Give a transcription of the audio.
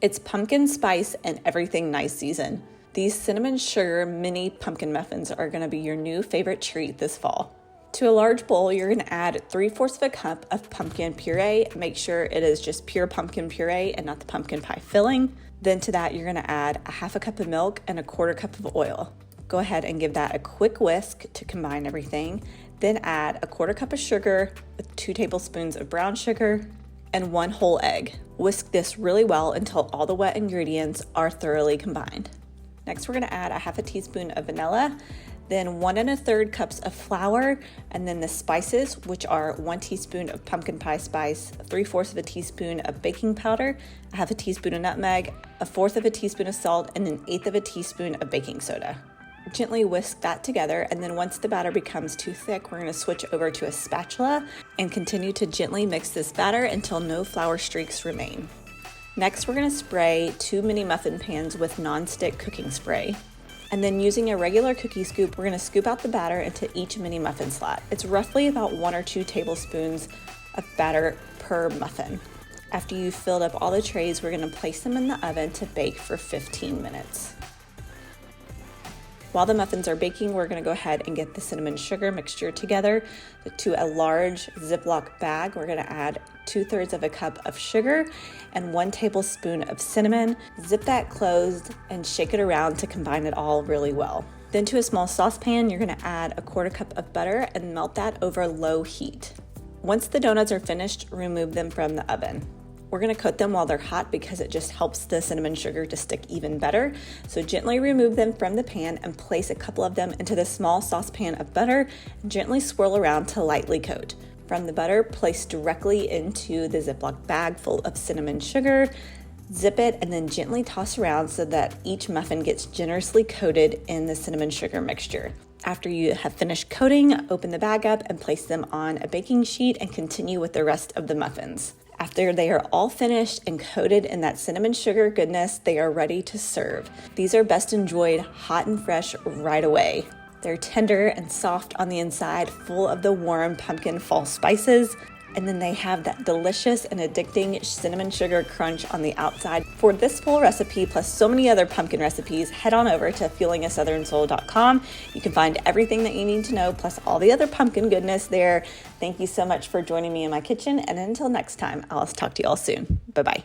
It's pumpkin spice and everything nice season. These cinnamon sugar mini pumpkin muffins are going to be your new favorite treat this fall. To a large bowl, you're going to add 3/4 of a cup of pumpkin puree. Make sure it is just pure pumpkin puree and not the pumpkin pie filling. Then to that, you're going to add a 1/2 cup of milk and 1/4 cup of oil. Go ahead and give that a quick whisk to combine everything. Then add 1/4 cup of sugar with 2 tablespoons of brown sugar and 1 whole egg. Whisk this really well until all the wet ingredients are thoroughly combined. Next, we're going to add a 1/2 teaspoon of vanilla, then 1 1/3 cups of flour, and then the spices, which are 1 teaspoon of pumpkin pie spice, 3/4 of a teaspoon of baking powder, a 1/2 teaspoon of nutmeg, 1/4 of a teaspoon of salt, and 1/8 of a teaspoon of baking soda. Gently whisk that together, and then once the batter becomes too thick, we're going to switch over to a spatula and continue to gently mix this batter until no flour streaks remain. Next, we're going to spray 2 mini muffin pans with non-stick cooking spray. And then using a regular cookie scoop, we're going to scoop out the batter into each mini muffin slot. It's roughly about 1 or 2 tablespoons of batter per muffin. After you've filled up all the trays, we're going to place them in the oven to bake for 15 minutes. While the muffins are baking, we're going to go ahead and get the cinnamon sugar mixture together. To a large Ziploc bag, we're going to add 2/3 of a cup of sugar and 1 tablespoon of cinnamon. Zip that closed and shake it around to combine it all really well. Then to a small saucepan, you're going to add 1/4 cup of butter and melt that over low heat. Once the donuts are finished, remove them from the oven. We're going to coat them while they're hot because it just helps the cinnamon sugar to stick even better. So gently remove them from the pan and place a couple of them into the small saucepan of butter and gently swirl around to lightly coat. From the butter, place directly into the Ziploc bag full of cinnamon sugar. Zip it and then gently toss around so that each muffin gets generously coated in the cinnamon sugar mixture. After you have finished coating, open the bag up and place them on a baking sheet and continue with the rest of the muffins. After they are all finished and coated in that cinnamon sugar goodness, they are ready to serve. These are best enjoyed hot and fresh right away. They're tender and soft on the inside, full of the warm pumpkin fall spices, and then they have that delicious and addicting cinnamon sugar crunch on the outside. For this full recipe, plus so many other pumpkin recipes, head on over to feelingasouthernsoul.com. You can find everything that you need to know, plus all the other pumpkin goodness there. Thank you so much for joining me in my kitchen, and until next time, I'll talk to you all soon. Bye-bye.